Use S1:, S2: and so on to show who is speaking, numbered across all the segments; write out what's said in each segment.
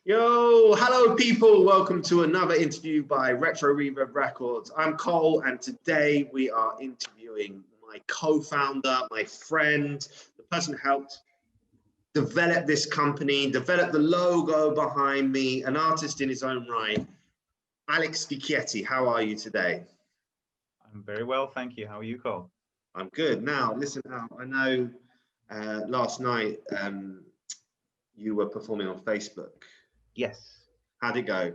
S1: Yo, hello people, welcome to another interview by RetroReverbRecords. I'm Cole, and today we are interviewing my co-founder, my friend, the person who helped develop this company, develop the logo behind me, an artist in his own right, Alex Vecchietti. How are you today?
S2: I'm very well, thank you. How are you, Cole?
S1: I'm good. Now, listen, I know last night you were performing on Facebook.
S2: Yes.
S1: How'd it go?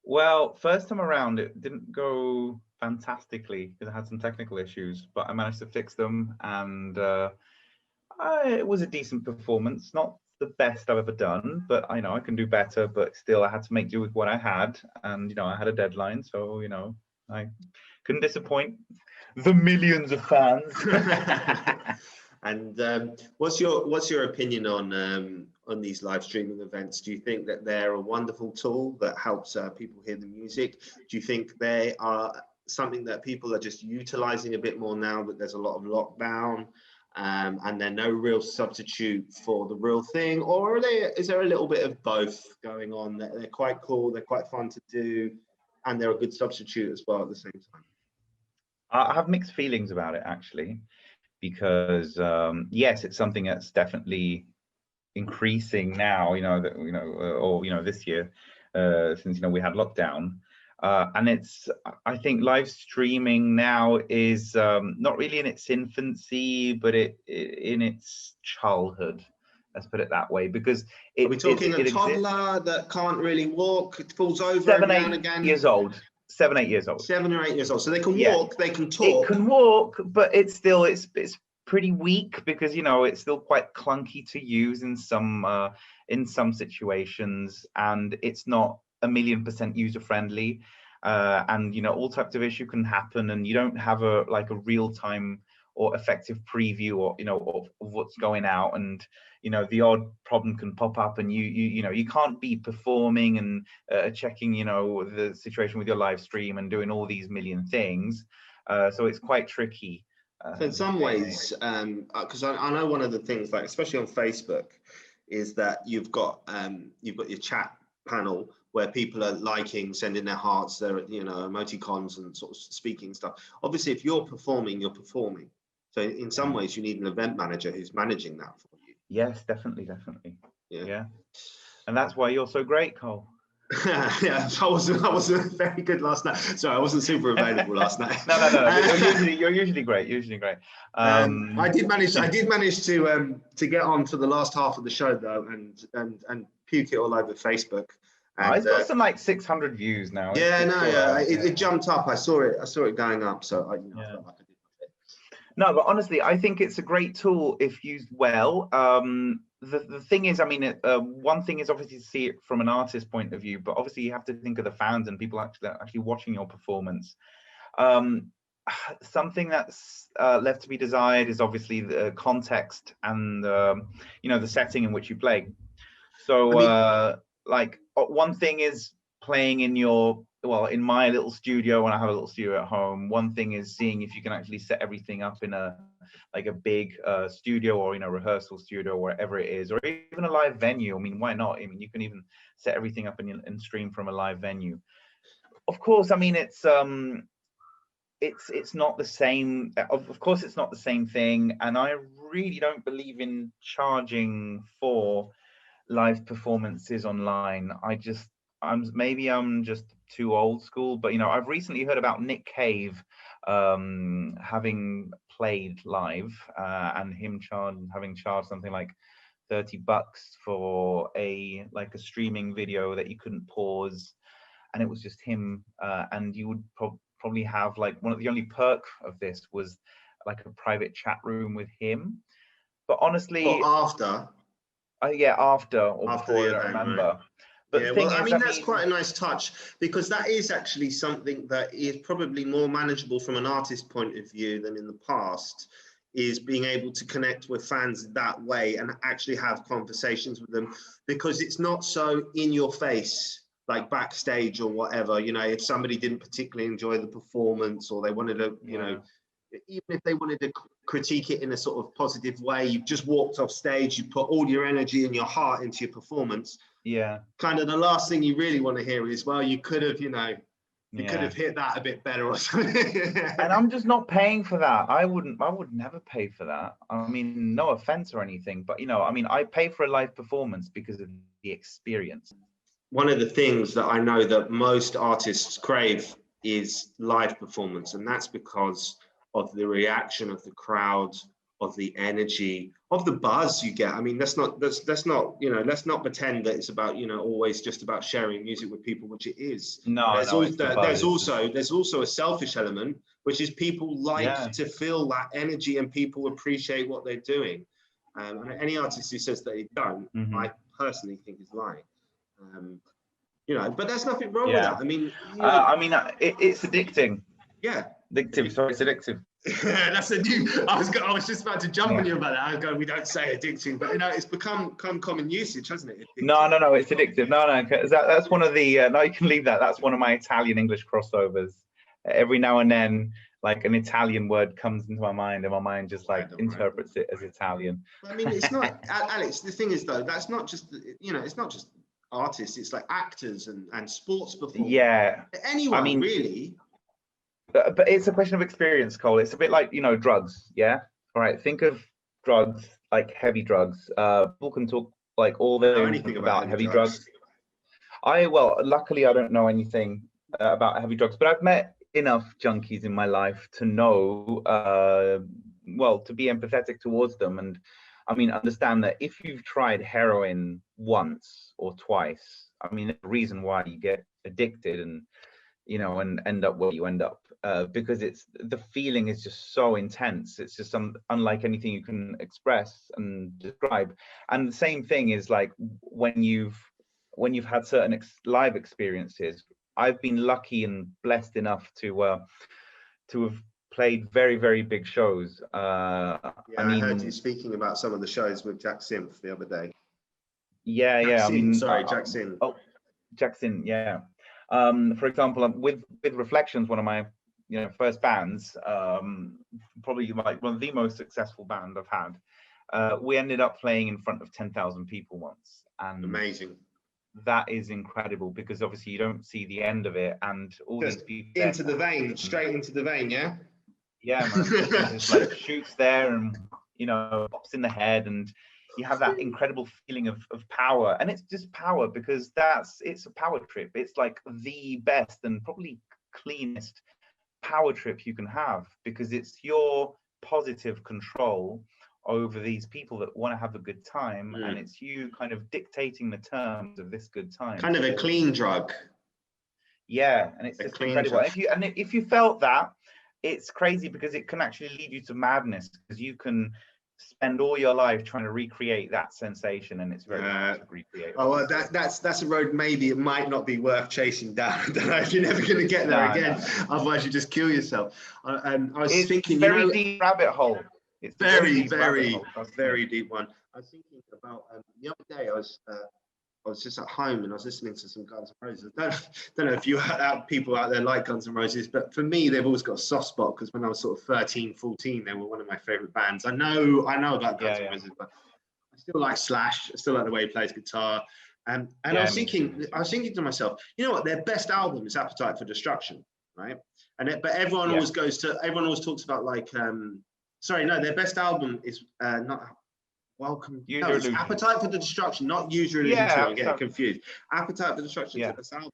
S2: Well, first time around, it didn't go fantastically because I had some technical issues, but I managed to fix them, and it was a decent performance. Not the best I've ever done, but I know I can do better. But still, I had to make do with what I had, and I had a deadline, so I couldn't disappoint the millions of fans.
S1: And what's your opinion on these live streaming events? Do you think that they're a wonderful tool that helps people hear the music? Do you think they are something that people are just utilizing a bit more now that there's a lot of lockdown, and they're no real substitute for the real thing? Or is there a little bit of both going on? That they're quite cool, they're quite fun to do, and they're a good substitute as well at the same time?
S2: I have mixed feelings about it, actually, because yes, it's something that's definitely increasing now, this year, since we had lockdown, and I think live streaming now is not really in its infancy, but in its childhood, let's put it that way, because
S1: are we talking a toddler that can't really walk, falls over
S2: 7,
S1: every now and
S2: 8
S1: again?
S2: years old. 7, 8 years old.
S1: 7 or 8 years old. So they can
S2: Yeah.
S1: walk, they can talk.
S2: It can walk, but it's still it's pretty weak because, you know, it's still quite clunky to use in some situations, and it's not 1,000,000% user friendly. And, you know, all types of issues can happen, and you don't have a real-time or effective preview, or, you know, of what's going out, and, you know, the odd problem can pop up, and you know, you can't be performing and checking, you know, the situation with your live stream and doing all these million things. So it's quite tricky.
S1: So in some ways, because I know one of the things, like especially on Facebook, is that you've got your chat panel where people are liking, sending their hearts, their, you know, emoticons and sort of speaking stuff. Obviously, if you're performing, you're performing. So in some ways, you need an event manager who's managing that for you.
S2: Yes, definitely.
S1: Yeah.
S2: And that's why you're so great, Cole.
S1: Yeah, I wasn't very good last night. Sorry, I wasn't super available last night.
S2: No. You're usually great.
S1: I did manage to get on to the last half of the show though, and puke it all over Facebook. And,
S2: it's got some like 600 views now.
S1: It jumped up. I saw it going up. So I felt like I did my bit.
S2: No, but honestly, I think it's a great tool if used well. The thing is, I mean, one thing is obviously to see it from an artist point of view, but obviously you have to think of the fans and people actually watching your performance. Something that's left to be desired is obviously the context and you know, the setting in which you play. So like one thing is playing in in my little studio, when I have a little studio at home. One thing is seeing if you can actually set everything up in a big studio, or, you know, rehearsal studio, or wherever it is, or even a live venue. I mean, why not? I mean, you can even set everything up and stream from a live venue. Of course, I mean, it's not the same. Of course, it's not the same thing, and I really don't believe in charging for live performances online. I'm just too old school, but, you know, I've recently heard about Nick Cave having played live and him having charged something like $30 for a streaming video that you couldn't pause, and it was just him, and you would probably have one of the only perk of this was like a private chat room with him. But honestly,
S1: after
S2: or before, I don't remember.
S1: Right.
S2: But
S1: yeah, well, I mean, that's quite a nice touch, because that is actually something that is probably more manageable from an artist point of view than in the past, is being able to connect with fans that way and actually have conversations with them, because it's not so in your face, like backstage or whatever. You know, if somebody didn't particularly enjoy the performance, or they wanted to, you know, even if they wanted to critique it in a sort of positive way, you've just walked off stage, you put all your energy and your heart into your performance.
S2: Yeah.
S1: Kind of the last thing you really want to hear is, well, you could have, you know, could have hit that a bit better or something.
S2: And I'm just not paying for that. I would never pay for that. I mean, no offense or anything, but, you know, I mean, I pay for a live performance because of the experience.
S1: One of the things that I know that most artists crave is live performance, and that's because of the reaction of the crowd, of the energy, of the buzz you get. I mean, let's not, you know, let's not pretend that it's about, you know, always just about sharing music with people, which it is.
S2: No,
S1: there's also a selfish element, which is people like to feel that energy, and people appreciate what they're doing. And any artist who says that they don't, I personally think is lying. You know, but there's nothing wrong with that. I mean, you know,
S2: it's addicting.
S1: Yeah.
S2: Addictive. Sorry, it's addictive.
S1: That's a new. I was just about to jump on you about that. I was going, we don't say addicting, but, you know, it's become common usage, hasn't it? Addictive.
S2: No, it's addictive. No, that's one of the. No, you can leave that. That's one of my Italian English crossovers. Every now and then, like, an Italian word comes into my mind, and my mind just interprets it as Italian.
S1: I mean, it's not, Alex. The thing is, though, that's not just, you know, it's not just artists. It's like actors and sports performers.
S2: Yeah.
S1: Anyone, I mean, really.
S2: But it's a question of experience, Cole. It's a bit like, you know, drugs. Yeah. All right. Think of drugs, like heavy drugs. People can talk like all they anything about heavy drugs. Luckily, I don't know anything about heavy drugs, but I've met enough junkies in my life to know, to be empathetic towards them. And I mean, understand that if you've tried heroin once or twice, I mean, there's a reason why you get addicted, and you know, and end up where you end up, because the feeling is just so intense. It's just unlike anything you can express and describe. And the same thing is like when you've had certain live experiences. I've been lucky and blessed enough to have played very, very big shows.
S1: Yeah, I heard you speaking about some of the shows with Jack Synth the other day.
S2: Yeah,
S1: Jack
S2: yeah.
S1: Synth,
S2: I mean,
S1: sorry, Jack Synth.
S2: Oh, Jack Synth, yeah. For example, with Reflections, one of my first bands, probably like one of the most successful band I've had. We ended up playing in front of 10,000 people once, and
S1: amazing.
S2: That is incredible, because obviously you don't see the end of it, and all
S1: just
S2: these people
S1: into the vein, straight into the vein, yeah.
S2: Yeah, man. It just like shoots there, and pops in the head, and you have that incredible feeling of power. And it's just power, because it's a power trip. It's like the best and probably cleanest power trip you can have, because it's your positive control over these people that want to have a good time, and it's you kind of dictating the terms of this good time.
S1: Kind of a clean drug.
S2: Yeah, and it's just incredible. If you felt that, it's crazy, because it can actually lead you to madness, because you can spend all your life trying to recreate that sensation, and it's very hard to recreate.
S1: Oh, well, that's a road maybe it might not be worth chasing down. I don't know if you're never going to get there again. No. Otherwise, you just kill yourself. I was thinking,
S2: very deep rabbit hole. It's
S1: very deep one. I was thinking about the other day. I was just at home and I was listening to some Guns N' Roses. Don't know if you people out there like Guns N' Roses, but for me, they've always got a soft spot, because when I was sort of 13, 14, they were one of my favorite bands. I know about Guns N' Roses, but I still like Slash. I still like the way he plays guitar. And I was thinking to myself, you know what? Their best album is Appetite for Destruction, right? But everyone always talks about like, their best album is not Welcome. No, it's Appetite for the Destruction, not User Illusion 2. I'm getting confused. Appetite for Destruction is the best album.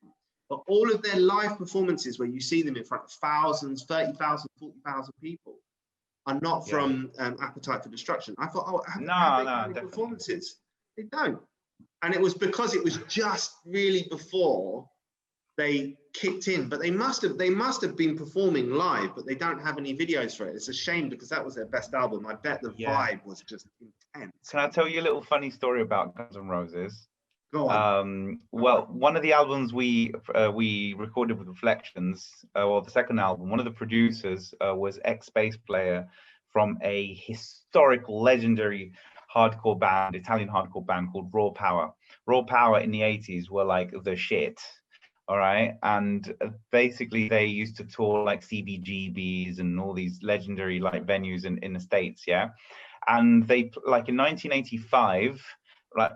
S1: But all of their live performances, where you see them in front of thousands, 30,000, 40,000 people, are not from Appetite for Destruction. I thought, no, performances. They don't. And it was because it was just really before they kicked in, but they must have been performing live, but they don't have any videos for it. It's a shame, because that was their best album. I bet the vibe was just intense.
S2: Can I tell you a little funny story about Guns N' Roses?
S1: Go on.
S2: Well, one of the albums we recorded with Reflections, or the second album, one of the producers was ex-bass player from a historical, legendary hardcore band, Italian hardcore band called Raw Power. Raw Power in the 80s were like the shit. All right, and basically they used to tour like CBGBs and all these legendary like venues in the States, yeah. And they, like in 1985, like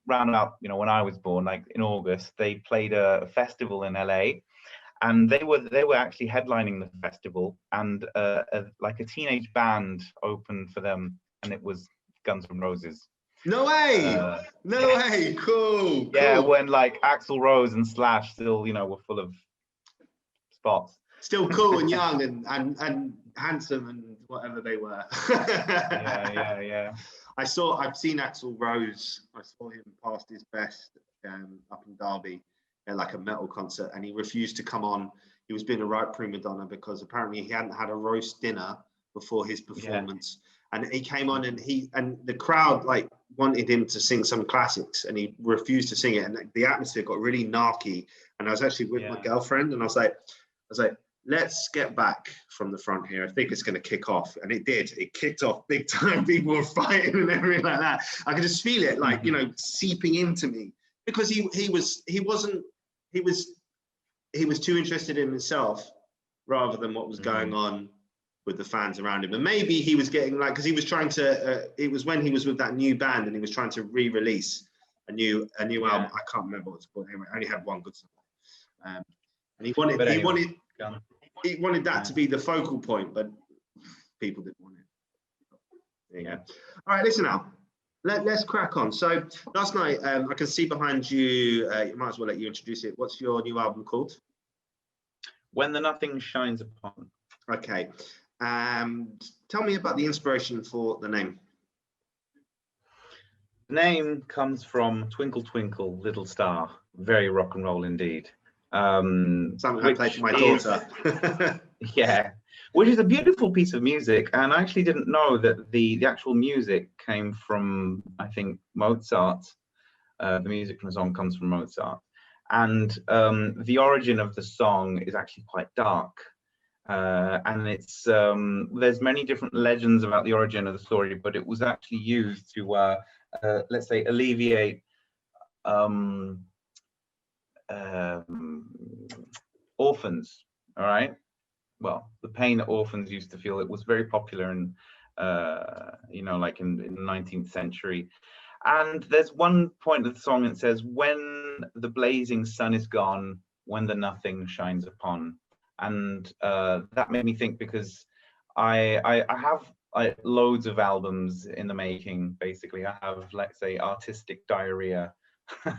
S2: round about when I was born, like in August, they played a festival in LA, and they were actually headlining the festival, and like a teenage band opened for them, and it was Guns N' Roses.
S1: No way! No way! Cool.
S2: Yeah,
S1: cool.
S2: When like Axl Rose and Slash still, were full of spots.
S1: Still cool and young and handsome and whatever they were.
S2: yeah.
S1: I've seen Axl Rose. I saw him past his best up in Derby at like a metal concert, and he refused to come on. He was being a right prima donna, because apparently he hadn't had a roast dinner before his performance. Yeah. And he came on, and the crowd like wanted him to sing some classics, and he refused to sing it. And the atmosphere got really narky. And I was actually with my girlfriend, and I was like, let's get back from the front here. I think it's going to kick off. And it did. It kicked off big time. People were fighting and everything like that. I could just feel it, like, seeping into me, because he was too interested in himself rather than what was going on with the fans around him. And maybe he was getting like, because he was trying to, it was when he was with that new band, and he was trying to re-release a new album. I can't remember what it's called. Anyway, I only had one good song. And he wanted that to be the focal point, but people didn't want it. There you go. All right, listen now. Let's crack on. So last night, I can see behind you, you might as well let you introduce it. What's your new album called?
S2: When the Nothing Shines Upon.
S1: Okay. Tell me about the inspiration for the name.
S2: The name comes from Twinkle Twinkle Little Star. Very rock and roll indeed.
S1: Something I play for my daughter.
S2: Yeah, which is a beautiful piece of music, and I actually didn't know that the actual music came from, I think, Mozart. The music from the song comes from Mozart, and the origin of the song is actually quite dark, and it's there's many different legends about the origin of the story, but it was actually used to let's say alleviate orphans. All right, well, the pain that orphans used to feel. It was very popular in you know, like in the 19th century. And there's one point of the song that says, when the blazing sun is gone, when the nothing shines upon. And that made me think, because I have loads of albums in the making. Basically, I have, let's say, artistic diarrhea.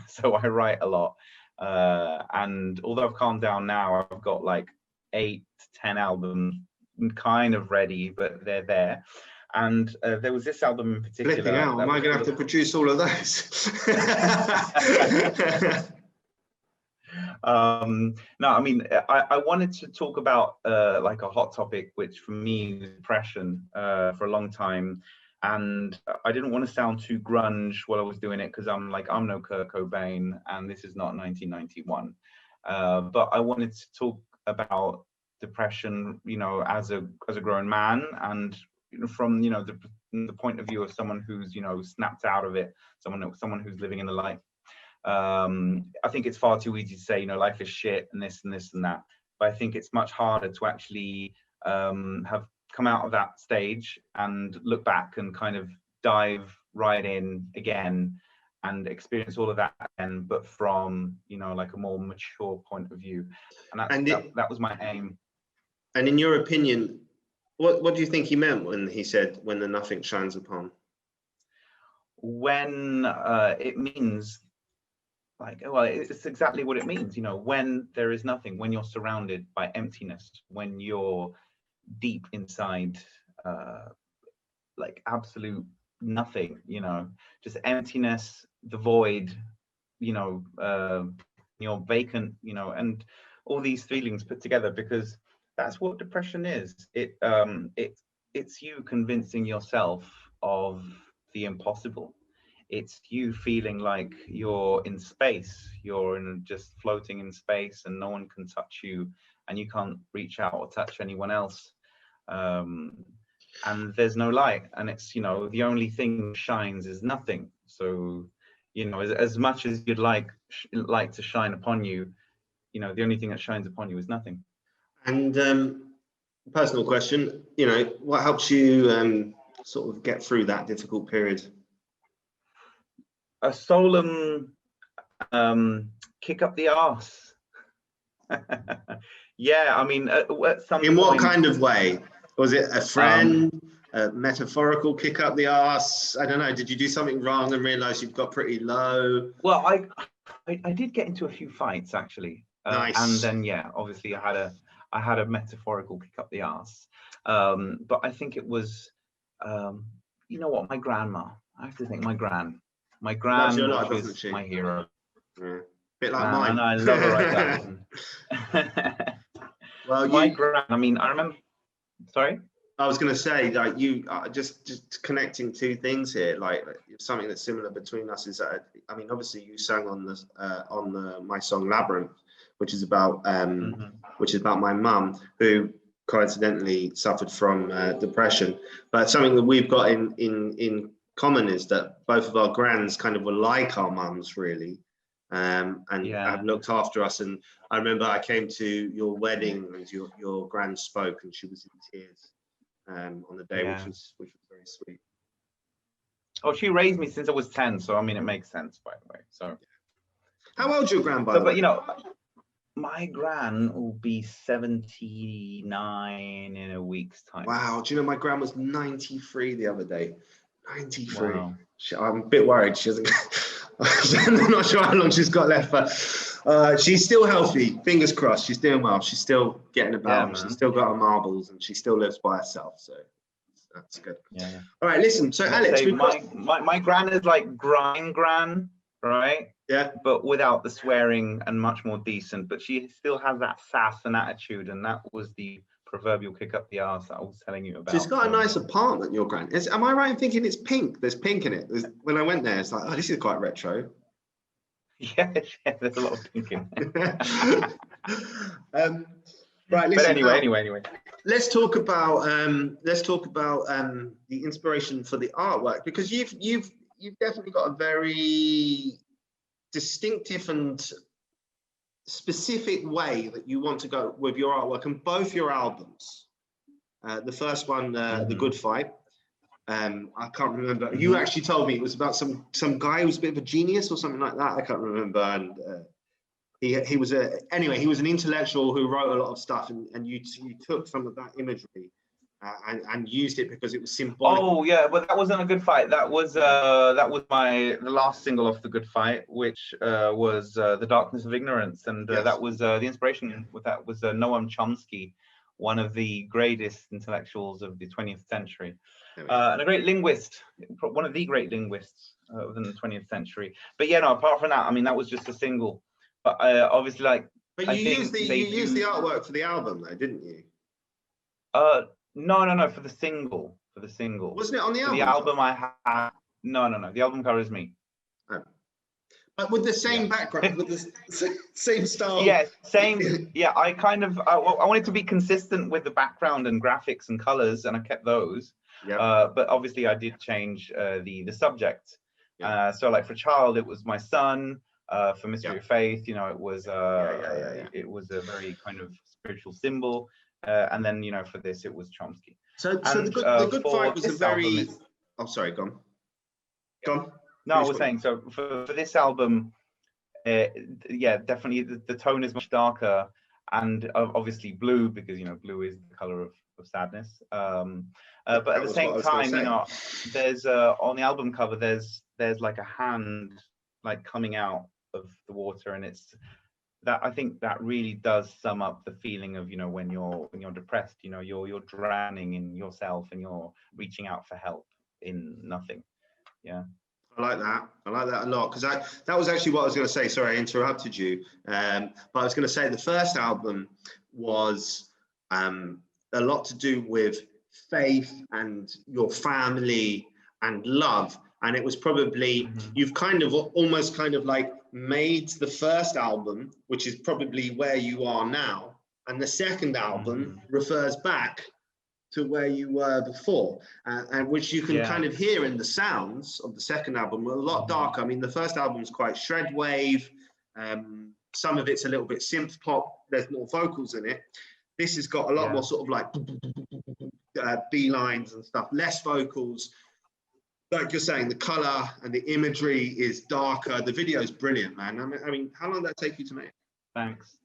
S2: So I write a lot. And although I've calmed down now, I've got like 8 to 10 albums kind of ready, but they're there. And there was this album in particular.
S1: Flipping out, am I going to have to produce all of those?
S2: No, I mean, I wanted to talk about like a hot topic, which for me was depression for a long time. And I didn't want to sound too grunge while I was doing it, because I'm no Kurt Cobain, and this is not 1991. But I wanted to talk about depression, you know, as a grown man, and from, you know, the point of view of someone who's, you know, snapped out of it, someone who's living in the life. I think it's far too easy to say, you know, life is shit and this and this and that, but I think it's much harder to actually have come out of that stage and look back and kind of dive right in again and experience all of that again, but from, you know, like a more mature point of view. And that was my aim.
S1: And in your opinion, what do you think he meant when he said, when the nothing shines upon?
S2: When it means, like, well, it's exactly what it means, you know, when there is nothing, when you're surrounded by emptiness, when you're deep inside like absolute nothing, you know, just emptiness, the void, you know, you're vacant, you know, and all these feelings put together, because that's what depression is. It's you convincing yourself of the impossible. It's you feeling like you're in space, just floating in space, and no one can touch you, and you can't reach out or touch anyone else. And there's no light, and it's, you know, the only thing that shines is nothing. So, you know, as much as you'd like to shine upon you, you know, the only thing that shines upon you is nothing.
S1: And personal question, you know, what helps you sort of get through that difficult period?
S2: A solemn kick up the arse. Yeah, I mean, at some
S1: in what
S2: point,
S1: kind of way? Was it a friend, a metaphorical kick up the arse? I don't know. Did you do something wrong and realize you've got pretty low?
S2: Well, I did get into a few fights, actually.
S1: Nice.
S2: And then, yeah, obviously I had a metaphorical kick up the arse. But I think it was, you know what, my grandma. I have to think, my gran was my hero.
S1: Yeah. Bit like mine.
S2: And I love her right down. Well, my gran, I mean, I remember. Sorry?
S1: I was going to say, like, you just connecting two things here, like something that's similar between us is that, I mean, obviously you sang on my song Labyrinth, which is about my mum, who coincidentally suffered from depression. But something that we've got in common is that both of our grands kind of were like our mums, really. And have looked after us. And I remember I came to your wedding and your gran spoke, and she was in tears on the day, which was very sweet.
S2: Oh, she raised me since I was 10, so I mean, it makes sense, by the way. So
S1: how old's your gran, by the way?
S2: But you know, my gran will be 79 in a week's time.
S1: Wow, do you know my gran was 93 the other day? 93.
S2: Wow.
S1: I'm a bit worried she hasn't. I'm not sure how long she's got left, but she's still healthy. Fingers crossed. She's doing well. She's still getting about. She's still got her marbles, and she still lives by herself. So that's good.
S2: Yeah.
S1: All right, listen. So Alex,
S2: my gran is like grind gran. right?
S1: Yeah.
S2: But without the swearing and much more decent. But she still has that sass and attitude, and that was the proverbial kick up the arse that I was telling you about.
S1: She's got a nice apartment, your gran. Am I right in thinking it's pink? There's pink in it. When I went there, it's like, oh, this is quite retro.
S2: Yeah, there's a lot of pink in it.
S1: Right, listen,
S2: but anyway.
S1: Let's talk about the inspiration for the artwork, because you've definitely got a very distinctive and specific way that you want to go with your artwork, and both your albums. The first one, The Good Fight. I can't remember. You actually told me it was about some guy who was a bit of a genius or something like that. I can't remember. And he was an intellectual who wrote a lot of stuff, and you took some of that imagery and used it because it was symbolic.
S2: Oh yeah, but that wasn't A Good Fight. That was the last single off The Good Fight, which was The Darkness of Ignorance, and
S1: Yes.
S2: that was the inspiration with that was Noam Chomsky, one of the greatest intellectuals of the 20th century, and a great linguist, one of the great linguists within the 20th century. But yeah, no, apart from that, I mean, that was just a single. But obviously, like,
S1: But you used the artwork for the album, though, didn't you?
S2: No, for the single.
S1: Wasn't it on the album?
S2: The album I had. No. The album cover is me.
S1: Oh. But with the same background, with the same style.
S2: Yeah, same. Yeah, I kind of I wanted to be consistent with the background and graphics and colors, and I kept those.
S1: Yeah.
S2: But obviously, I did change the subject.
S1: Yeah.
S2: So, like, for Child, it was my son. For Mystery of Faith, it was it was a very kind of spiritual symbol. And then, for this, it was Chomsky.
S1: So the Good Fight was a very. Oh, sorry, go on.
S2: No, I was saying, so for this album, yeah, definitely the tone is much darker, and obviously blue, because blue is the color of sadness. But at the same time, there's on the album cover, there's like a hand like coming out of the water, and it's that, I think that really does sum up the feeling of when you're depressed, you're drowning in yourself and you're reaching out for help in nothing. Yeah,
S1: I like that a lot, because that was actually what I was going to say. Sorry, I interrupted you, but I was going to say the first album was a lot to do with faith and your family and love, and it was probably you've kind of almost kind of like made the first album, which is probably where you are now, and the second album refers back to where you were before, and which you can kind of hear in the sounds of the second album, were a lot darker. I mean, the first album's quite shred wave, some of it's a little bit synth pop, there's more vocals in it. This has got a lot more sort of like B lines and stuff, less vocals. Like you're saying, the color and the imagery is darker. The video is brilliant, man. I mean, how long did that take you to make?
S2: Thanks.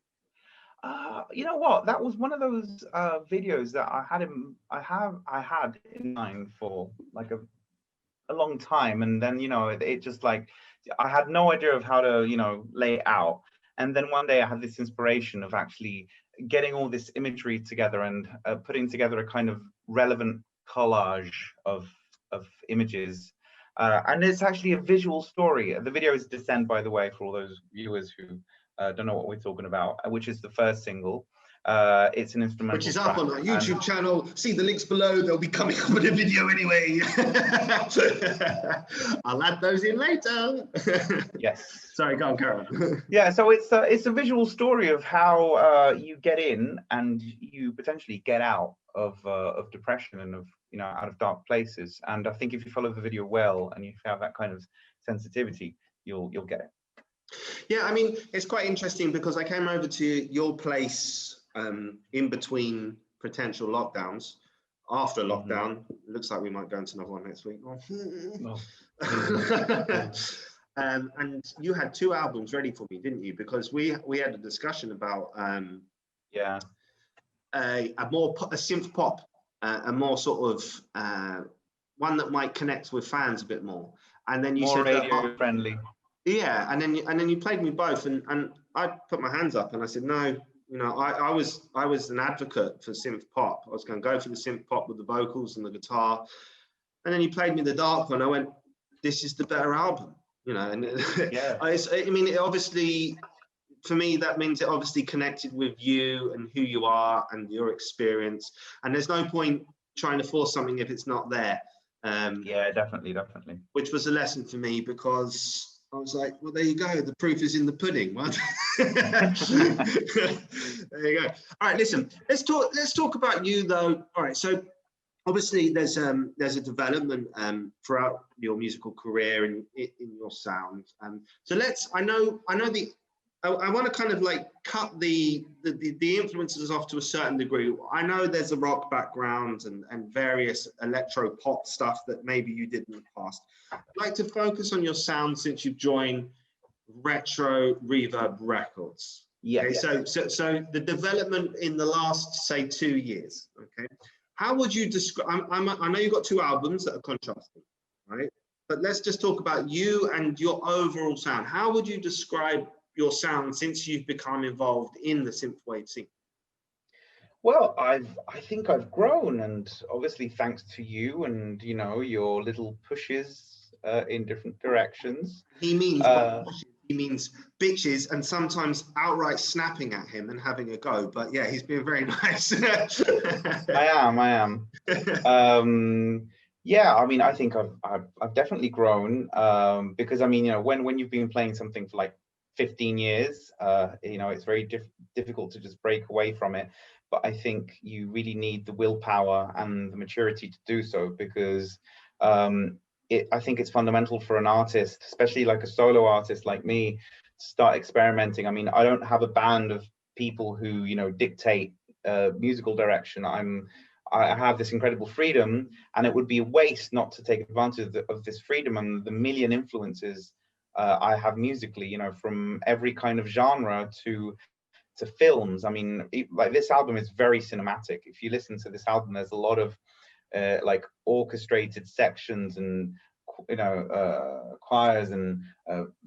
S2: You know what? That was one of those videos that I had in mind for like a long time, and then it just like I had no idea of how to lay it out. And then one day I had this inspiration of actually getting all this imagery together and putting together a kind of relevant collage of images, and it's actually a visual story. The video is Descend, by the way, for all those viewers who don't know what we're talking about, which is the first single. It's an instrumental,
S1: which is up on our YouTube channel. See the links below, they'll be coming up with a video anyway. I'll add those in later.
S2: Yes.
S1: Sorry, go on, Karen.
S2: Yeah, so it's a visual story of how you get in and you potentially get out of depression and of out of dark places. And I think if you follow the video well and you have that kind of sensitivity, you'll get it.
S1: Yeah, I mean, it's quite interesting because I came over to your place in between potential lockdowns. After lockdown, it looks like we might go into another one next week. And you had 2 albums ready for me, didn't you? Because we had a discussion about a synth pop, a more sort of one that might connect with fans a bit more. And then you
S2: more
S1: said
S2: radio friendly.
S1: Yeah, and then you played me both, and I put my hands up and I said no. I was an advocate for synth pop. I was going to go for the synth pop with the vocals and the guitar, and then you played me the dark one. I went, this is the better album. you know, and
S2: Yeah.
S1: I mean, it obviously, for me, that means it obviously connected with you and who you are and your experience. And there's no point trying to force something if it's not there.
S2: Yeah, definitely.
S1: Which was a lesson for me, because I was like, well, there you go. The proof is in the pudding. Right? There you go. All right, listen, let's talk about you though. All right, so obviously there's a development throughout your musical career in your sound. So I want to kind of like cut the influences off to a certain degree. I know there's a rock background and various electro pop stuff that maybe you did in the past. I'd like to focus on your sound since you've joined RetroReverbRecords.
S2: Yeah.
S1: Okay, so the development in the last, say, 2 years. Okay, how would you describe? I know you've got 2 albums that are contrasting, right? But let's just talk about you and your overall sound. How would you describe your sound since you've become involved in the synthwave scene?
S2: Well, I think I've grown, and obviously thanks to you and, you know, your little pushes in different directions.
S1: He means he means bitches, and sometimes outright snapping at him and having a go. But yeah, he's been very nice.
S2: I am. Yeah, I mean, I think I've definitely grown, because I mean, you know, when you've been playing something for like 15 years, you know, it's very difficult to just break away from it. But I think you really need the willpower and the maturity to do so, because I think it's fundamental for an artist, especially like a solo artist like me, to start experimenting. I mean, I don't have a band of people who, you know, dictate musical direction. I have this incredible freedom, and it would be a waste not to take advantage of this freedom and the million influences I have musically, you know, from every kind of genre to films. I mean, like this album is very cinematic. If you listen to this album, there's a lot of like orchestrated sections and, you know, choirs and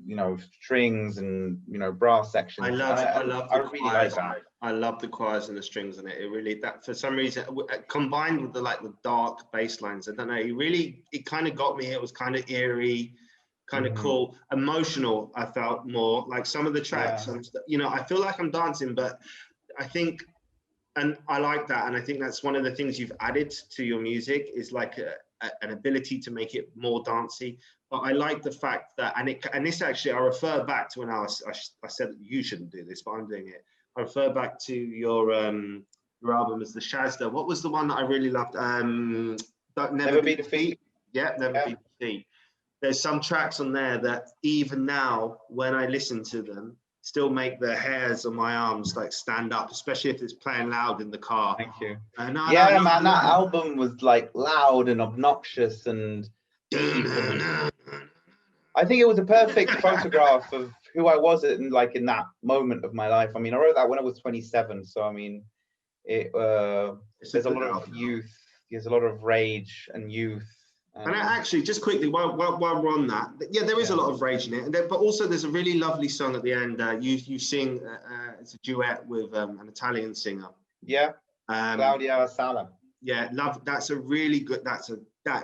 S2: you know, strings and, you know, brass sections.
S1: I love the
S2: really
S1: choirs.
S2: like that.
S1: I love the choirs and the strings in it. It really, that for some reason, combined with the dark bass lines, I don't know, it kind of got me. It was kind of eerie, kind of cool, emotional. I felt more like some of the tracks.
S2: Yeah.
S1: You know, I feel like I'm dancing, but I think, and I like that, and I think that's one of the things you've added to your music, is like an ability to make it more dancey. But I like the fact that, and this actually, I refer back to when I said that you shouldn't do this, but I'm doing it. I refer back to your album as the Shazda. What was the one that I really loved? Never Be Defeat. Yeah, Never Be Defeat. There's some tracks on there that even now, when I listen to them, still make the hairs on my arms like stand up, especially if it's playing loud in the car.
S2: Thank you.
S1: And
S2: yeah, man, that album was like loud and obnoxious and deep. And I think it was a perfect photograph of who I was in that moment of my life. I mean, I wrote that when I was 27, so I mean, there's a lot of youth, there's a lot of rage and youth.
S1: And actually, just quickly, while we're on that, yeah, there is a lot of rage in it, but also there's a really lovely song at the end. You sing, it's a duet with an Italian singer.
S2: Yeah, Claudia Sala.
S1: Yeah, love. That's a really good. That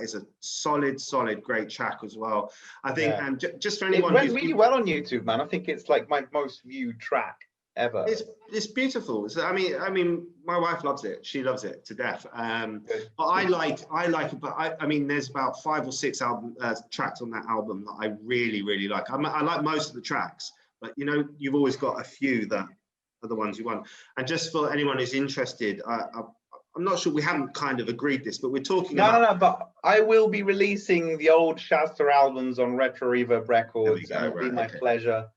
S1: is a solid, great track as well. I think, and just for anyone,
S2: it went really well on YouTube, man. I think it's like my most viewed track ever.
S1: It's beautiful. So, I mean, my wife loves it. She loves it to death. But I like it. But I mean, there's about 5 or 6 tracks on that album that I really like. I like most of the tracks, but you know, you've always got a few that are the ones you want. And just for anyone who's interested, I'm not sure, we haven't kind of agreed this, but we're talking about...
S2: No, but I will be releasing the old Shasta albums on RetroReverbRecords, and it'll be my pleasure.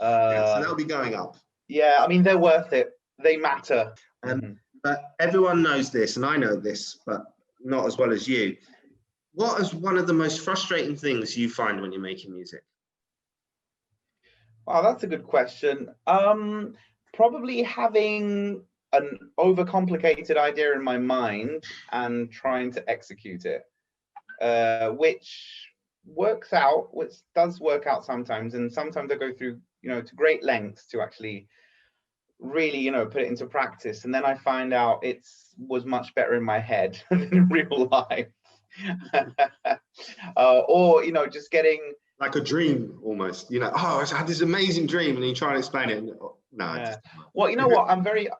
S1: So that'll be going up.
S2: Yeah, I mean, they're worth it. They matter.
S1: But everyone knows this, and I know this, but not as well as you. What is one of the most frustrating things you find when you're making music?
S2: Wow, that's a good question. Probably having an overcomplicated idea in my mind and trying to execute it, which works out, which does work out sometimes, and sometimes I go through, you know, to great lengths to actually really, you know, put it into practice, and then I find out it was much better in my head than in real life. Or, you know, just getting
S1: Like a dream almost, you know, oh, I had this amazing dream, and you try and explain it, and no.
S2: Yeah. Well, you know what, I'm very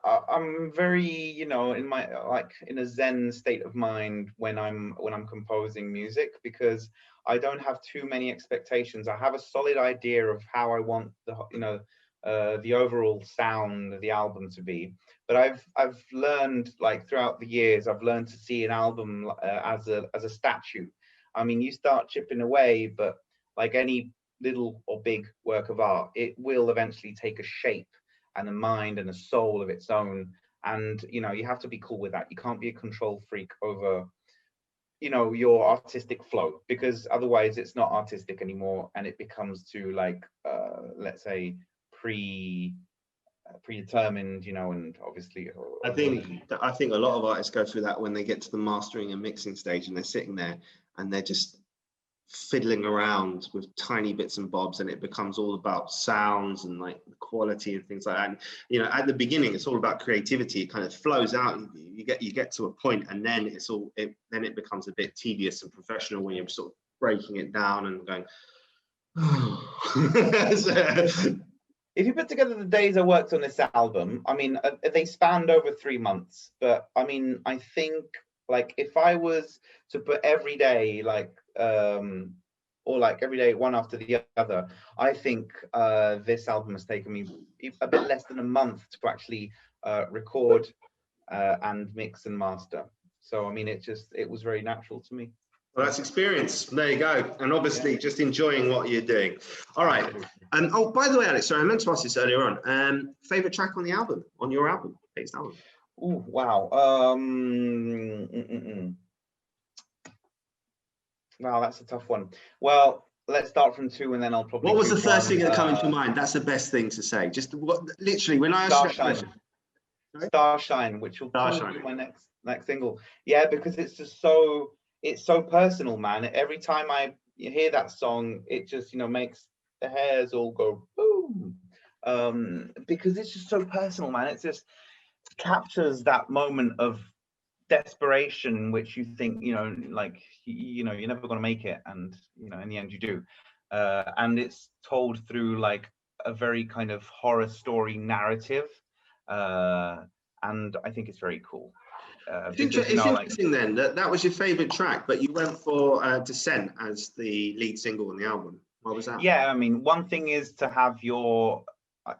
S2: you know, in my like in a zen state of mind when I'm composing music, because I don't have too many expectations. I have a solid idea of how I want the, you know, the overall sound of the album to be, but I've learned, like throughout the years, I've learned to see an album as a statue. I mean, you start chipping away, but like any little or big work of art, it will eventually take a shape and a mind and a soul of its own. And, you know, you have to be cool with that. You can't be a control freak over, you know, your artistic flow, because otherwise it's not artistic anymore, and it becomes to like, let's say, predetermined, you know, and obviously.
S1: I think a lot of artists go through that when they get to the mastering and mixing stage, and they're sitting there and they're just fiddling around with tiny bits and bobs, and it becomes all about sounds and like quality and things like that. And, you know, at the beginning it's all about creativity. It kind of flows out. You get to a point, and then then it becomes a bit tedious and professional when you're sort of breaking it down and going,
S2: If you put together the days I worked on this album, I mean, they spanned over 3 months, but I mean, I think like if I was to put every day, like, or like every day one after the other, I think this album has taken me a bit less than a month to actually record and mix and master. So I mean, it was very natural to me.
S1: Well, that's experience. There you go. And obviously just enjoying what you're doing. All right. Oh, by the way, Alex, sorry, I meant to ask this earlier on. Favorite track on the album, on your album, latest album?
S2: Oh, wow. Wow, that's a tough one. Well, let's start from 2, and then I'll probably.
S1: What was the first thing that came into mind? That's the best thing to say. Just literally when I asked
S2: Starshine, which will probably be my next single. Yeah, because it's just so personal, man. Every time you hear that song, it just, you know, makes the hairs all go boom. Because it's just so personal, man. It just captures that moment of desperation, which you think, you know, like, you know, you're never going to make it, and, you know, in the end you do. And it's told through like a very kind of horror story narrative, and I think it's very cool. It's interesting then that was your favorite track, but you went for Descent as the lead single on the album. What was that? Yeah, I mean, one thing is to have your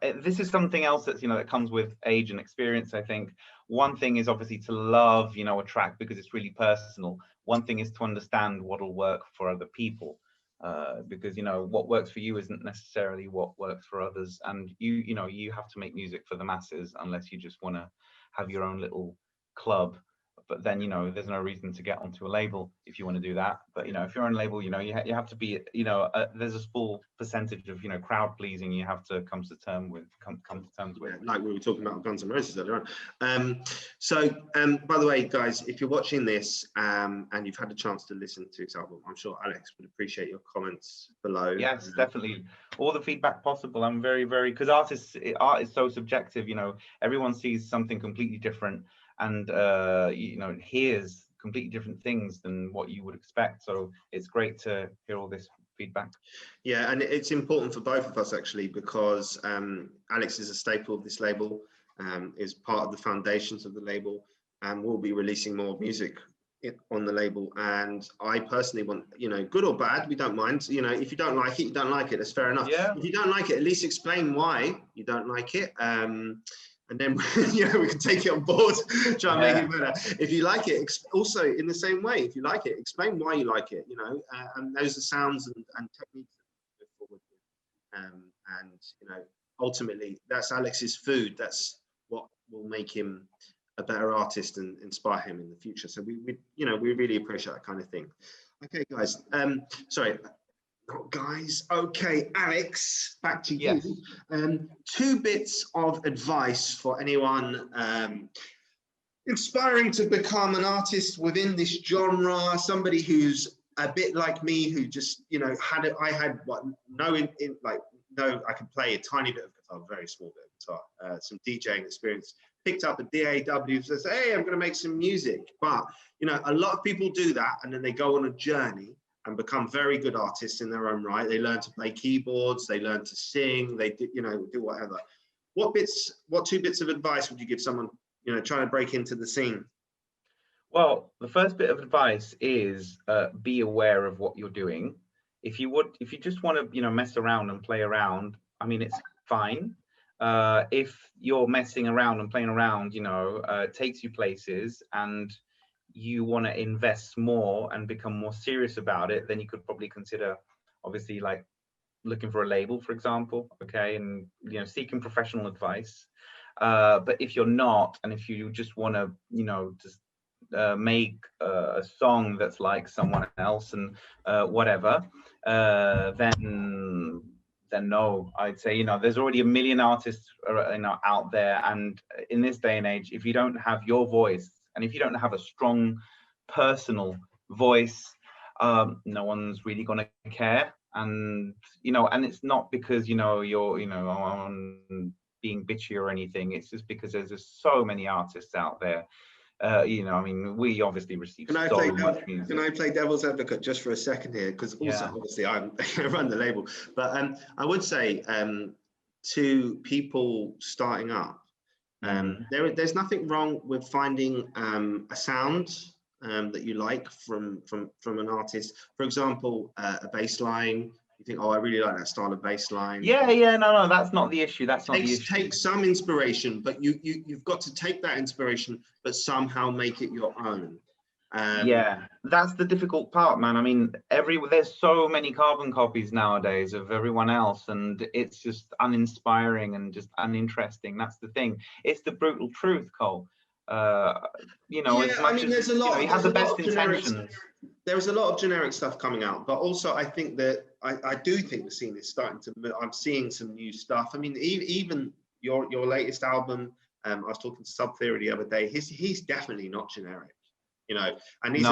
S2: this is something else that's, you know, that comes with age and experience. I think one thing is obviously to love, you know, a track because it's really personal. One thing is to understand what'll work for other people, because, you know, what works for you isn't necessarily what works for others, and you know, you have to make music for the masses, unless you just want to have your own little club. But then, you know, there's no reason to get onto a label if you want to do that. But, you know, if you're on a label, you know, you have to be, you know, there's a small percentage of, you know, crowd pleasing you have to come to terms with. Like we were talking about Guns N' Roses earlier on. By the way, guys, if you're watching this and you've had a chance to listen to this album, I'm sure Alex would appreciate your comments below. Yes, definitely. All the feedback possible. I'm very, because art is so subjective, you know, everyone sees something completely different, and you know, hears completely different things than what you would expect. So it's great to hear all this feedback. Yeah, and it's important for both of us actually, because Alex is a staple of this label, is part of the foundations of the label, and we'll be releasing more music on the label. And I personally want, you know, good or bad, we don't mind. You know, if you don't like it, you don't like it. That's fair enough. Yeah. If you don't like it, at least explain why you don't like it. And then, you know, we can take it on board, try and make it better. If you like it, also in the same way, if you like it, explain why you like it, you know, and those are sounds and techniques that we go forward with. And, you know, ultimately, that's Alex's food. That's what will make him a better artist and inspire him in the future. So we you know, we really appreciate that kind of thing. Okay, guys, sorry. Oh, guys, okay, Alex, back to you. Yes. 2 bits of advice for anyone inspiring to become an artist within this genre, somebody who's a bit like me, who just, you know, I could play a tiny bit of guitar, a very small bit of guitar, some DJing experience, picked up a DAW, says, hey, I'm going to make some music. But, you know, a lot of people do that, and then they go on a journey,
S1: and become very good artists in their own right. They learn to play keyboards, they learn to sing, they do, do whatever. What two bits of advice would you give someone, trying to break into the scene?
S2: Well, the first bit of advice is be aware of what you're doing. If you just want to, mess around and play around, I mean, it's fine. If you're messing around and playing around, it takes you places, and you want to invest more and become more serious about it, then you could probably consider, obviously, like looking for a label, for example, okay, and seeking professional advice. But if you're not, and if you just want to, just make a song that's like someone else and whatever, then no, I'd say, there's already a million artists out there, and in this day and age, if you don't have your voice, and if you don't have a strong personal voice, no one's really gonna care. And and it's not because you're on being bitchy or anything. It's just because there's just so many artists out there. I mean, we obviously receive so much music.
S1: Can I play devil's advocate just for a second here? Because also, obviously, I run the label. But I would say to people starting up, there's nothing wrong with finding a sound that you like from an artist. For example, a bass line. You think, oh, I really like that style of bass line.
S2: No, that's not the issue. That's not the issue.
S1: Take some inspiration, but you've got to take that inspiration, but somehow make it your own.
S2: Yeah, that's the difficult part, man. I mean, there's so many carbon copies nowadays of everyone else, and it's just uninspiring and just uninteresting. That's the thing. It's the brutal truth, Cole. As much as you have the best intentions.
S1: There's a lot of generic stuff coming out, but also I think that I do think the scene is starting to move. I'm seeing some new stuff. I mean, even your latest album, I was talking to Sub Theory the other day. He's definitely not generic, and these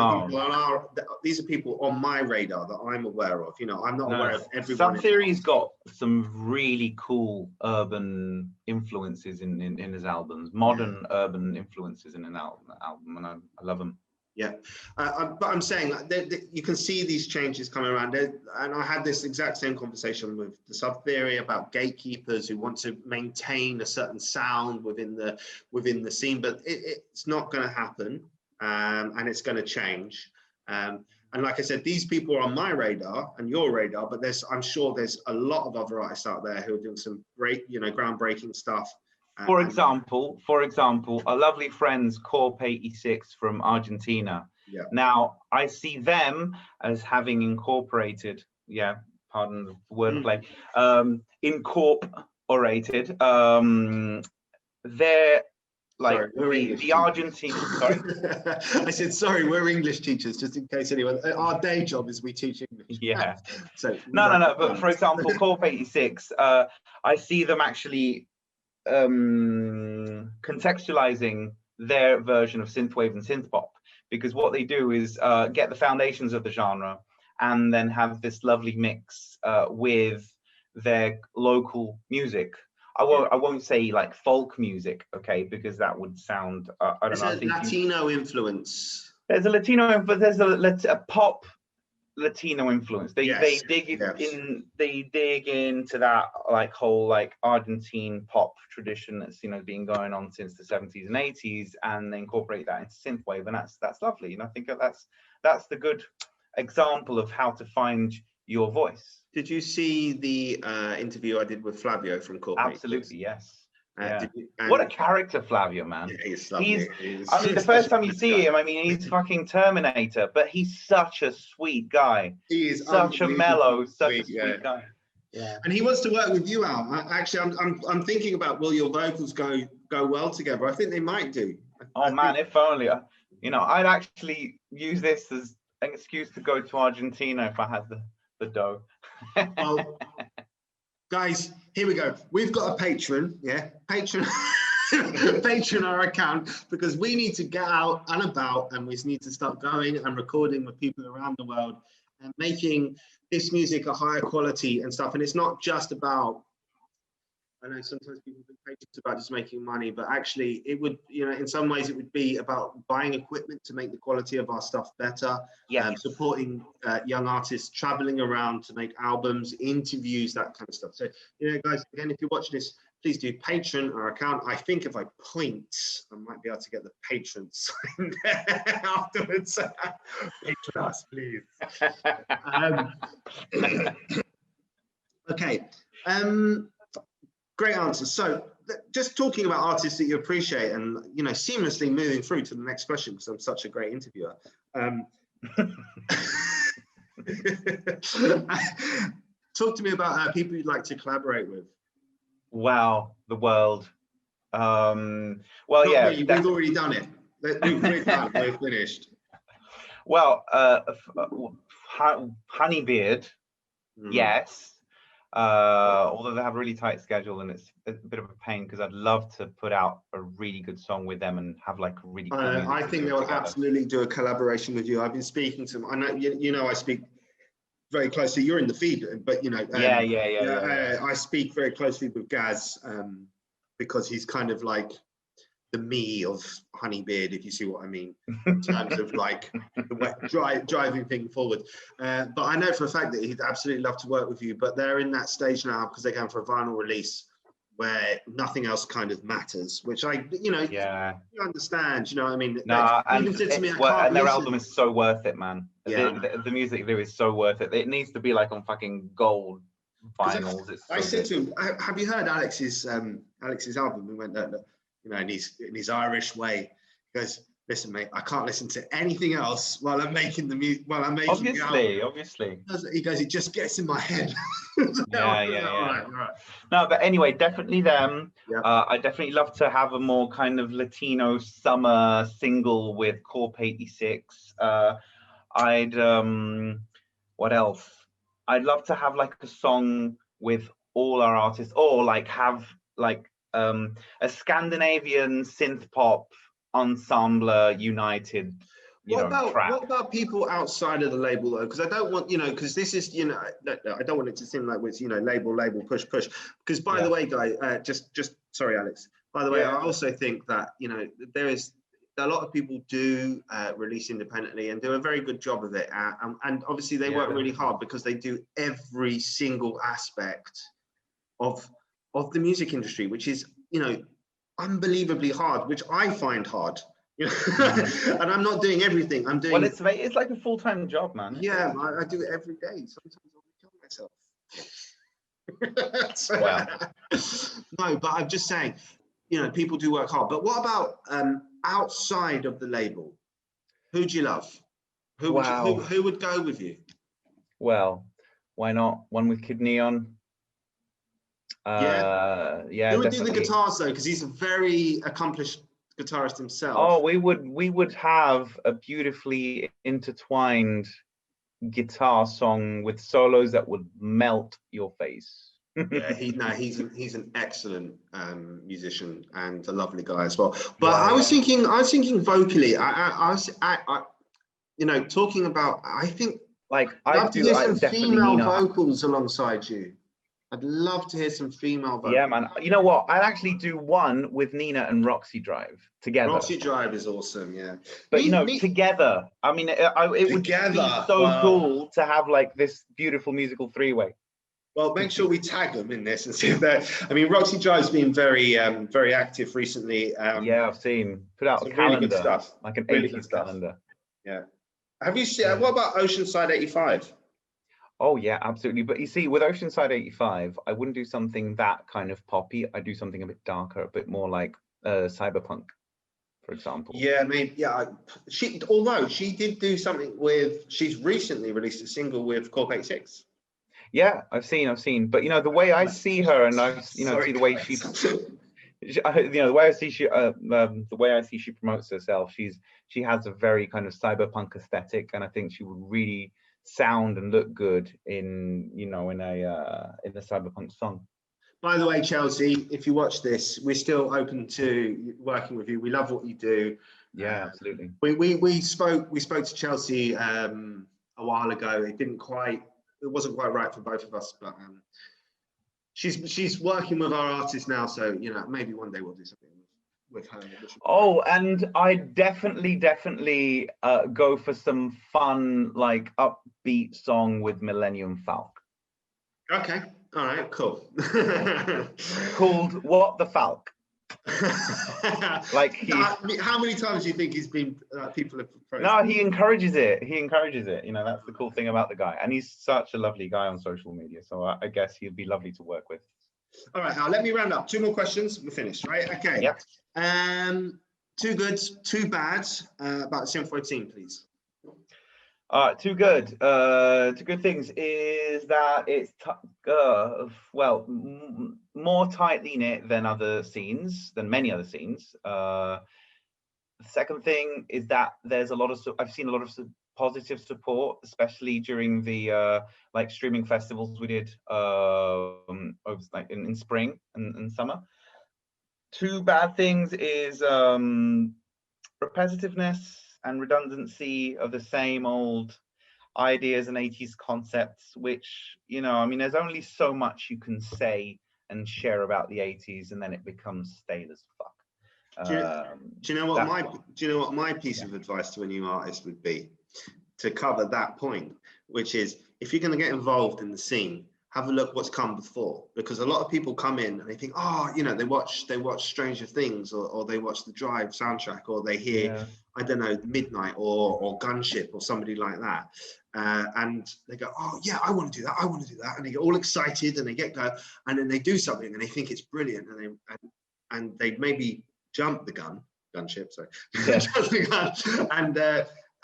S1: are people on my radar that I'm aware of. I'm not aware of everyone.
S2: Sub Theory's got some really cool urban influences in his albums, modern urban influences in an album, and I love them.
S1: Yeah, but I'm saying that you can see these changes coming around, and I had this exact same conversation with the Sub Theory about gatekeepers who want to maintain a certain sound within the scene, but it's not going to happen, and it's going to change. And like I said, these people are on my radar and your radar, but I'm sure there's a lot of other artists out there who are doing some great, groundbreaking stuff.
S2: For example, our lovely friends Corp 86 from Argentina.
S1: Yeah.
S2: Now, I see them as having incorporated, pardon the wordplay, incorporated. They're like the Argentine. Sorry,
S1: I said sorry. We're English teachers, just in case anyone. Our day job is we teach English.
S2: Yeah.
S1: So
S2: no. But for example, Corp 86, I see them actually contextualizing their version of synthwave and synthpop, because what they do is get the foundations of the genre and then have this lovely mix with their local music. I won't say like folk music, okay, because that would sound I don't know.
S1: Latino influence.
S2: There's a Latino, but there's a pop Latino influence. They dig into that whole Argentine pop tradition that's been going on since the 70s and 80s, and they incorporate that into synthwave, and that's lovely. And I think that's the good example of how to find your voice.
S1: Did you see the interview I did with Flavio from Corporate?
S2: Absolutely, yes. What a character, Flavio, man.
S1: Yeah, he's lovely.
S2: I mean, the first time you see him, I mean, he's fucking Terminator, but he's such a sweet guy.
S1: He is
S2: such a mellow, such a sweet guy.
S1: Yeah. And he wants to work with you, Al. Actually, I'm thinking about, will your vocals go well together? I think they might do.
S2: If only. I'd actually use this as an excuse to go to Argentina if I had the dough.
S1: Well, guys, here we go. We've got a patron, Patreon our account, because we need to get out and about, and we need to start going and recording with people around the world and making this music a higher quality and stuff. And it's not just about I know sometimes people think it's about just making money, but actually it would, you know, in some ways it would be about buying equipment to make the quality of our stuff better, supporting young artists, traveling around to make albums, interviews, that kind of stuff. So, you know, guys, again, if you're watching this, please do Patreon our account. I think if I point, I might be able to get the patron sign there afterwards. Patron us, please. Okay. Great answer. So just talking about artists that you appreciate and, you know, seamlessly moving through to the next question, because I'm such a great interviewer. Talk to me about people you'd like to collaborate with.
S2: Wow, the world. Well,
S1: Not
S2: yeah.
S1: really, we've already done it. We're done, we're finished.
S2: Well, Honeybeard, yes. Although they have a really tight schedule and it's a bit of a pain because I'd love to put out a really good song with them and have like a really cool
S1: I think they'll absolutely do a collaboration with you. I've been speaking to them. I know you know I speak very closely. You're in the feed, but you know I speak very closely with Gaz because he's kind of like the me of Honeybeard, if you see what I mean, in terms of like the driving thing forward. But I know for a fact that he'd absolutely love to work with you, but they're in that stage now because they're going for a vinyl release where nothing else kind of matters, which I, you know, you understand, you know what I mean?
S2: No,
S1: and, even said to me, and
S2: their album is so worth it, man.
S1: Yeah.
S2: The music there is so worth it. It needs to be like on fucking gold vinyls.
S1: I said to him, have you heard Alex's album? We went, look, you know, in his Irish way, he goes, listen, mate, I can't listen to anything else while I'm making the music. While I'm making the album.
S2: Obviously.
S1: He goes, it just gets in my head.
S2: Yeah.
S1: All right.
S2: No, but anyway, definitely them. Yeah. I definitely love to have a more kind of Latino summer single with Corp 86. What else? I'd love to have like a song with all our artists, or like have like a Scandinavian synth pop ensemble united. What about people outside of the label though? Because I don't want, you know, because this is, you know, I don't want it to seem like it's, you know, label, push. Because by the way, guys, sorry, Alex. By the way, I also think that, you know, there is a lot of people do release independently and do a very good job of it. And obviously they work really hard because they do every single aspect of the music industry, which is, you know, unbelievably hard, which I find hard. You know? And I'm not doing everything. I'm doing. Well, it's like a full-time job, man.
S1: Yeah, I do it every day. Sometimes I kill myself. No, but I'm just saying, you know, people do work hard. But what about outside of the label? Who do you love? Who would go with you? Well,
S2: why not One with Kid Neon?
S1: Yeah. Who would do the guitars though? Because he's a very accomplished guitarist himself.
S2: Oh, we would have a beautifully intertwined guitar song with solos that would melt your face.
S1: Yeah, he's an excellent musician and a lovely guy as well. But I was thinking vocally. I was you know, talking about. I think
S2: like
S1: I'd love to hear some female vocals alongside you. I'd love to hear some female vocals.
S2: Yeah, man. You know what? I'd actually do one with Nina and Roxy Drive together.
S1: Roxy Drive is awesome, yeah.
S2: But you know, together. I mean, it would be so cool to have like this beautiful musical three-way.
S1: Well, make sure we tag them in this and see if they're. I mean, Roxy Drive's been very active recently.
S2: Yeah, I've seen. Put out a calendar, really good stuff. Like an really 80s calendar.
S1: Yeah. Have you seen? What about Oceanside 85?
S2: Oh yeah, absolutely. But you see, with Oceanside 85, I wouldn't do something that kind of poppy. I'd do something a bit darker, a bit more like cyberpunk, for example.
S1: Yeah, I mean, although she did do something with. She's recently released a single with Corp 86.
S2: Yeah, I've seen. But you know, the way I see her, and I, you know, see the way she, you know, the way I see she promotes herself. She has a very kind of cyberpunk aesthetic, and I think she would really sound and look good in, you know, in a cyberpunk song.
S1: By the way, Chelsea, if you watch this, we're still open to working with you. We love what you do.
S2: Yeah, absolutely.
S1: We spoke to Chelsea a while ago. It wasn't quite right for both of us, but She's working with our artists now, so you know, maybe one day we'll do something with her.
S2: Oh, and I definitely go for some fun, like upbeat song with Millennium Falcon.
S1: Okay, all right, cool.
S2: Called What the Falk. Like
S1: how many times do you think he's been people have proposed?
S2: No, he encourages it. You know, that's the cool thing about the guy, and he's such a lovely guy on social media, so I guess he'd be lovely to work with.
S1: All right, now let me round up. 2 more questions, we're finished, right? Okay.
S2: Yep.
S1: 2 goods, 2 bads about the Synthwave team, please.
S2: 2 good. 2 good things is that it's well, more tightly knit than many other scenes. The second thing is that there's I've seen a lot of positive support, especially during the like streaming festivals we did over like in spring and summer. 2 bad things is repetitiveness and redundancy of the same old ideas and 80s concepts, which, you know, I mean, there's only so much you can say and share about the 80s, and then it becomes stale as fuck.
S1: Do you know what my piece of advice to a new artist would be, to cover that point, which is, if you're going to get involved in the scene, have a look what's come before, because a lot of people come in and they think, oh, you know, they watch Stranger Things, or they watch the Drive soundtrack, or they hear, I don't know, Midnight or Gunship or somebody like that, and they go, oh yeah, I want to do that, and they get all excited and they get go, and then they do something and they think it's brilliant, and they maybe jump the gunship, sorry, jump the gun,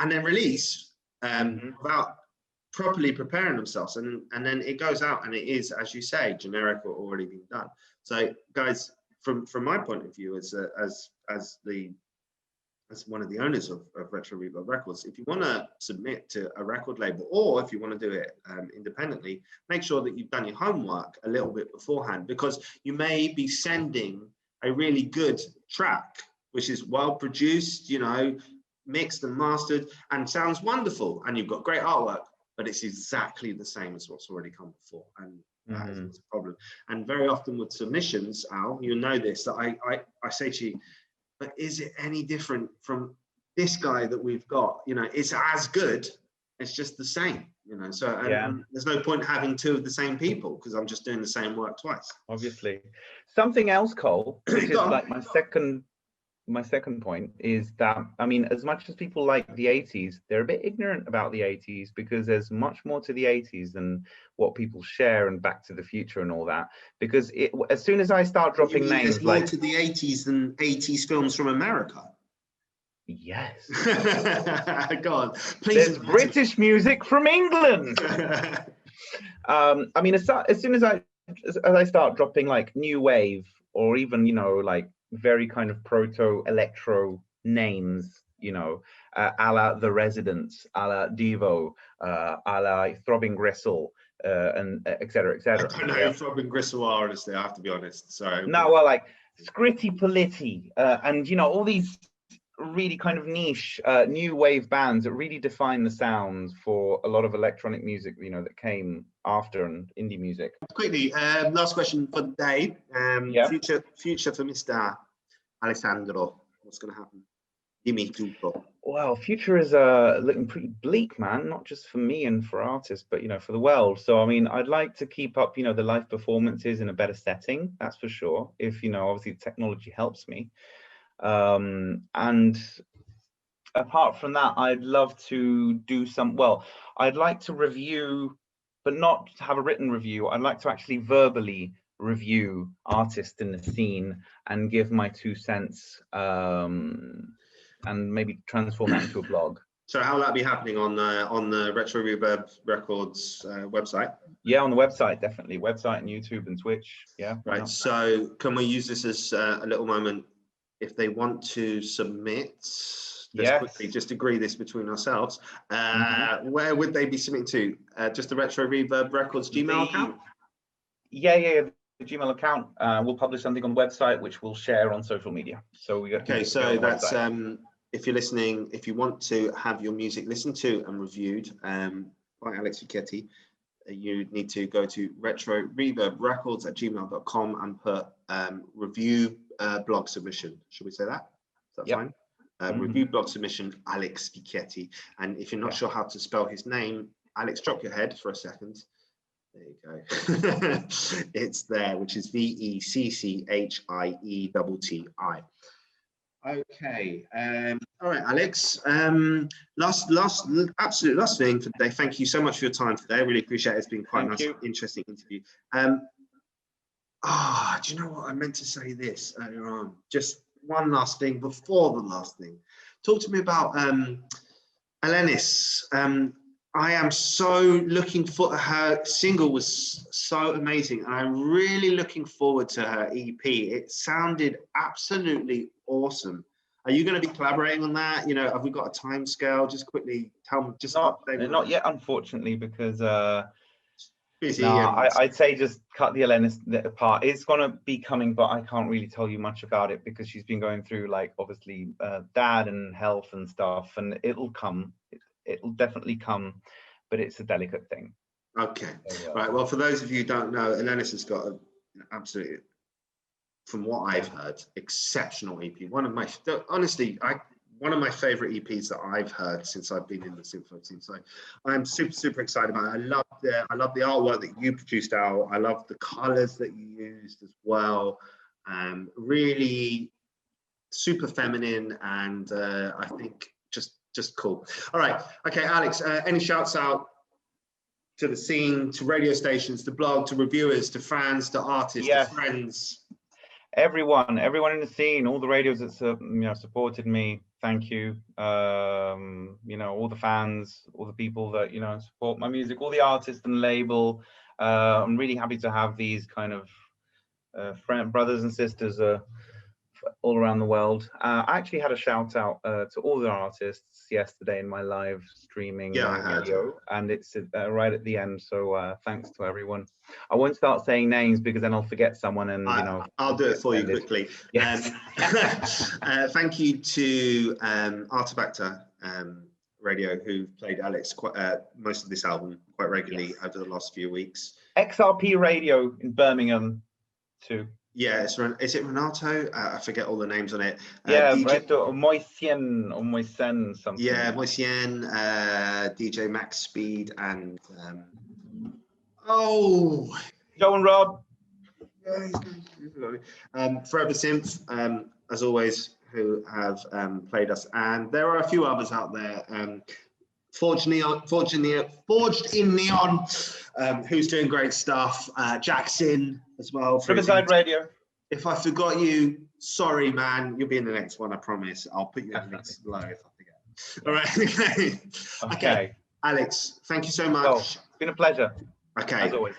S1: and then release without properly preparing themselves, and then it goes out and it is, as you say, generic or already been done. So guys, from my point of view, as one of the owners of RetroReverbRecords, if you want to submit to a record label, or if you want to do it independently, make sure that you've done your homework a little bit beforehand, because you may be sending a really good track which is well produced, you know, mixed and mastered and sounds wonderful, and you've got great artwork, but it's exactly the same as what's already come before, and that is a problem. And very often with submissions, Al, you know this, that I say to you, but is it any different from this guy that we've got? You know, it's as good, it's just the same, you know. So and there's no point having 2 of the same people, because I'm just doing the same work twice.
S2: Obviously. Something else, Cole, which is like my second point, is that, I mean, as much as people like the 80s, they're a bit ignorant about the 80s, because there's much more to the 80s than what people share, and Back to the Future and all that. Because as soon as I start dropping names,
S1: there's more to the 80s than 80s films from America.
S2: Yes.
S1: God, please.
S2: There's British music from England. I mean, as soon as I start dropping like new wave, or even, you know, like very kind of proto electro names, you know, a la The Residents, a la Devo, a la Throbbing Gristle, and etc. etc.
S1: I don't know who Throbbing Gristle are, honestly, I have to be honest. Sorry.
S2: No, well, like Scritti Politti, and you know, all these really kind of niche new wave bands that really define the sounds for a lot of electronic music, you know, that came after, and indie music.
S1: Quickly, last question for the day. Future for Mr. Alessandro. What's going to happen? Dimmi tutto.
S2: Well, future is looking pretty bleak, man. Not just for me and for artists, but, you know, for the world. So, I mean, I'd like to keep up, you know, the live performances in a better setting. That's for sure. If, you know, obviously technology helps me. And apart from that, I'd love to do I'd like to review, but not have a written review. I'd like to actually verbally review artists in the scene and give my 2 cents, and maybe transform that into a blog.
S1: So how will that be happening on the RetroReverbRecords website?
S2: Yeah, on the website, definitely. Website and YouTube and Twitch. Yeah.
S1: Right. So can we use this as a little moment? If they want to submit, quickly just agree this between ourselves. Where would they be submitting to? Just the RetroReverbRecords Gmail account?
S2: Yeah, the Gmail account. We'll publish something on the website, which we'll share on social media. So we got.
S1: Okay, so that's if you're listening, if you want to have your music listened to and reviewed by Alex Vecchietti, you need to go to retroreverbrecords@gmail.com and put review blog submission. Should we say that? Is that fine? Review blog submission, Alex Vecchietti. And if you're not sure how to spell his name, Alex, drop your head for a second. There you go. It's there, which is Vecchiettii. Okay. All right, Alex. Absolute last thing for today. Thank you so much for your time today. I really appreciate it. It's been quite a nice, interesting interview. Do you know what? I meant to say this earlier on. Just one last thing before the last thing. Talk to me about Alanis. I am so looking for her single was so amazing, and I'm really looking forward to her EP. It sounded absolutely awesome. Are you going to be collaborating on that? You know, have we got a time scale? Just quickly tell me. Just
S2: not yet, unfortunately, because
S1: busy.
S2: I'd say just cut the Alanis part. It's going to be coming, but I can't really tell you much about it because she's been going through, like, obviously dad and health and stuff, and it'll come. It'll definitely come, but it's a delicate thing.
S1: Okay. Right. Well, for those of you who don't know, Alanis has got an absolutely, from what I've heard, exceptional EP. One of my favorite EPs that I've heard since I've been in the Synthwave scene. So I'm super excited about it. I love the artwork that you produced out. I love the colors that you used as well. Really super feminine, and I think just cool. All right. Okay, Alex, any shouts out to the scene, to radio stations, to blog, to reviewers, to fans, to artists, to friends?
S2: Everyone in the scene, all the radios that supported me. Thank you. All the fans, all the people that support my music, all the artists and label. I'm really happy to have these kind of brothers and sisters all around the world. I actually had a shout out to all the artists yesterday in my live streaming video, and it's right at the end. So thanks to everyone. I won't start saying names because then I'll forget someone, and
S1: I'll do it for you quickly.
S2: Yes.
S1: Thank you to Artifactor Radio, who played Alex most of this album quite regularly over the last few weeks.
S2: XRP Radio in Birmingham too.
S1: Yeah, is it Renato? I forget all the names on it.
S2: Moisien something.
S1: Yeah, Moisien, DJ Max Speed, and Joe
S2: and Rob.
S1: Forever Synth, as always, who have played us, and there are a few others out there. Forged in Neon, who's doing great stuff. Jackson as well.
S2: Riverside Radio.
S1: If I forgot you, sorry, man. You'll be in the next one, I promise. I'll put you in the next below if I forget. All right. Okay. Alex, thank you so much.
S2: Oh, it's been a pleasure.
S1: Okay.
S2: As always.